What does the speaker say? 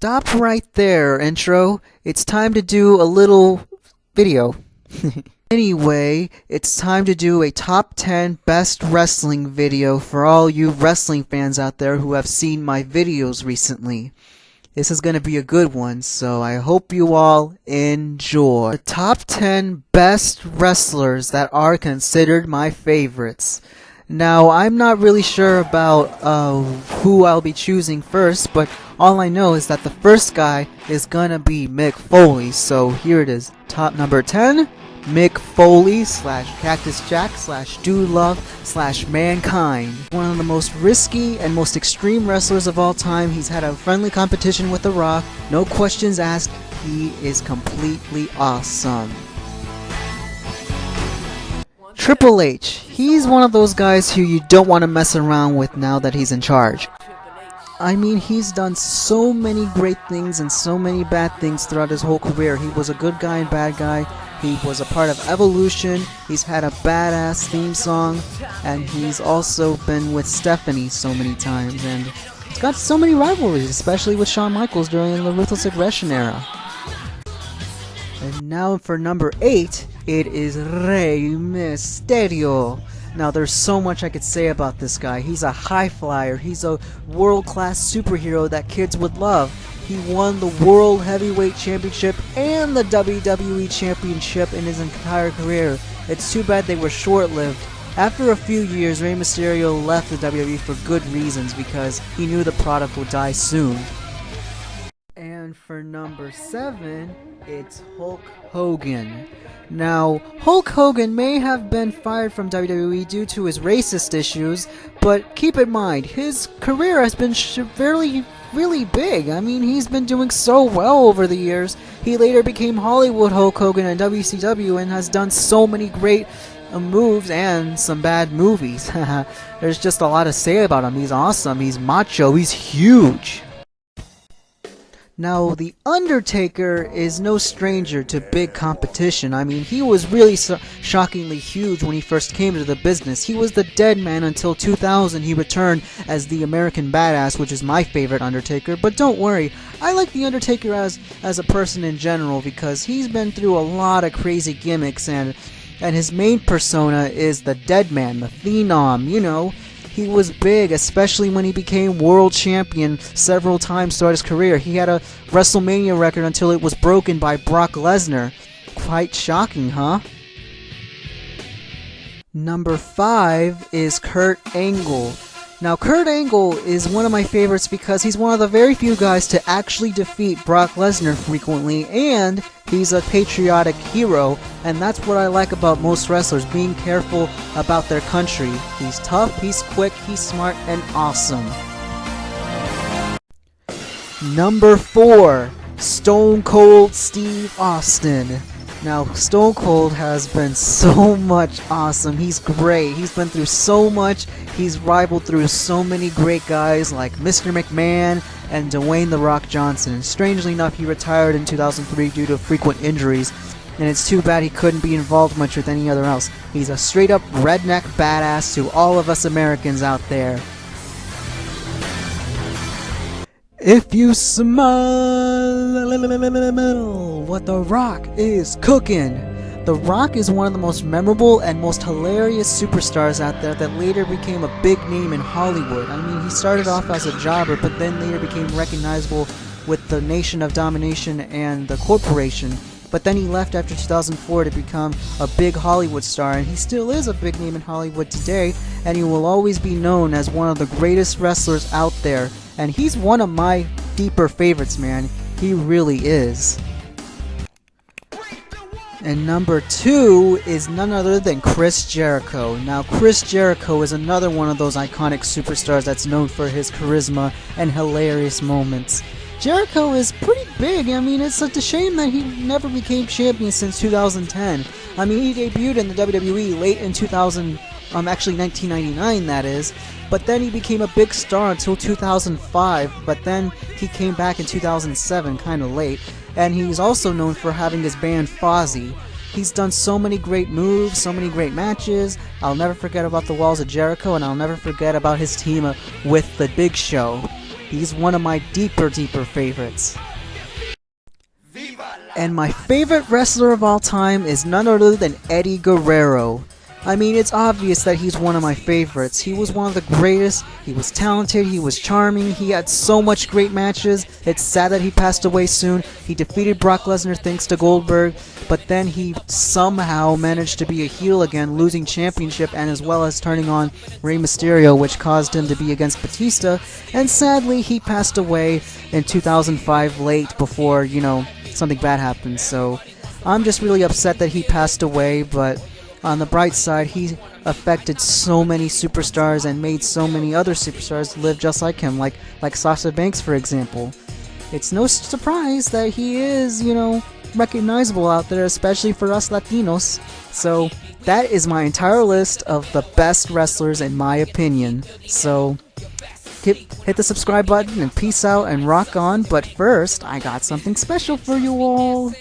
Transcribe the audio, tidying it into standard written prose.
Stop right there, intro. It's time to do a little video. Anyway, it's time to do a top 10 best wrestling video for all you wrestling fans out there who have seen my videos recently. This is going to be a good one, so I hope you all enjoy. The top 10 best wrestlers that are considered my favorites. Now, I'm not really sure about who I'll be choosing first, but all I know is that the first guy is gonna be Mick Foley. So here it is. Top number 10, Mick Foley / Cactus Jack / Dude Love / Mankind. One of the most risky and most extreme wrestlers of all time. He's had a friendly competition with The Rock. No questions asked. He is completely awesome. Triple H. He's one of those guys who you don't want to mess around with now that he's in charge. I mean, he's done so many great things and so many bad things throughout his whole career. He was a good guy and bad guy. He was a part of Evolution. He's had a badass theme song. And he's also been with Stephanie so many times. And he's got so many rivalries, especially with Shawn Michaels during the Ruthless Aggression era. And now for number 8, it is Rey Mysterio. Now there's so much I could say about this guy. He's a high flyer. He's a world-class superhero that kids would love. He won the World Heavyweight Championship and the WWE Championship in his entire career. It's too bad they were short-lived. After a few years, Rey Mysterio left the WWE for good reasons because he knew the product would die soon. And for number 7, it's Hulk Hogan. Now, Hulk Hogan may have been fired from WWE due to his racist issues, but keep in mind, his career has been really big. I mean, he's been doing so well over the years. He later became Hollywood Hulk Hogan in WCW and has done so many great moves and some bad movies. There's just a lot to say about him. He's awesome, he's macho, he's huge. Now, The Undertaker is no stranger to big competition. I mean, he was really shockingly huge when he first came into the business. He was the dead man until 2000. He returned as the American Badass, which is my favorite Undertaker. But don't worry, I like The Undertaker as a person in general because he's been through a lot of crazy gimmicks, and his main persona is the dead man, the phenom, you know. He was big, especially when he became world champion several times throughout his career. He had a WrestleMania record until it was broken by Brock Lesnar. Quite shocking, huh? Number 5 is Kurt Angle. Now, Kurt Angle is one of my favorites because he's one of the very few guys to actually defeat Brock Lesnar frequently, and he's a patriotic hero, and that's what I like about most wrestlers, being careful about their country. He's tough, he's quick, he's smart, and awesome. Number 4, Stone Cold Steve Austin. Now, Stone Cold has been so much awesome. He's great. He's been through so much. He's rivaled through so many great guys like Mr. McMahon and Dwayne "The Rock" Johnson. Strangely enough, he retired in 2003 due to frequent injuries, and it's too bad he couldn't be involved much with any other else. He's a straight-up redneck badass to all of us Americans out there. If you smell what The Rock is cooking. The Rock is one of the most memorable and most hilarious superstars out there that later became a big name in Hollywood. I mean, he started off as a jobber, but then later became recognizable with the Nation of Domination and the Corporation. But then he left after 2004 to become a big Hollywood star, and he still is a big name in Hollywood today, and he will always be known as one of the greatest wrestlers out there. And he's one of my deeper favorites, man. He really is. And number 2 is none other than Chris Jericho. Now, Chris Jericho is another one of those iconic superstars that's known for his charisma and hilarious moments. Jericho is pretty big. I mean, it's such a shame that he never became champion since 2010. I mean, he debuted in the WWE late in 1999, that is. But then he became a big star until 2005, but then he came back in 2007, kind of late. And he's also known for having his band Fozzy. He's done so many great moves, so many great matches. I'll never forget about the Walls of Jericho, and I'll never forget about his team with The Big Show. He's one of my deeper favorites. And my favorite wrestler of all time is none other than Eddie Guerrero. I mean, it's obvious that he's one of my favorites. He was one of the greatest. He was talented. He was charming. He had so much great matches. It's sad that he passed away soon. He defeated Brock Lesnar thanks to Goldberg, but then he somehow managed to be a heel again, losing championship and as well as turning on Rey Mysterio, which caused him to be against Batista. And sadly, he passed away in 2005 late before, something bad happened. So I'm just really upset that he passed away, but on the bright side, he affected so many superstars and made so many other superstars live just like him, like Sasha Banks, for example. It's no surprise that he is, recognizable out there, especially for us Latinos. So that is my entire list of the best wrestlers in my opinion. So hit the subscribe button and peace out and rock on. But first, I got something special for you all.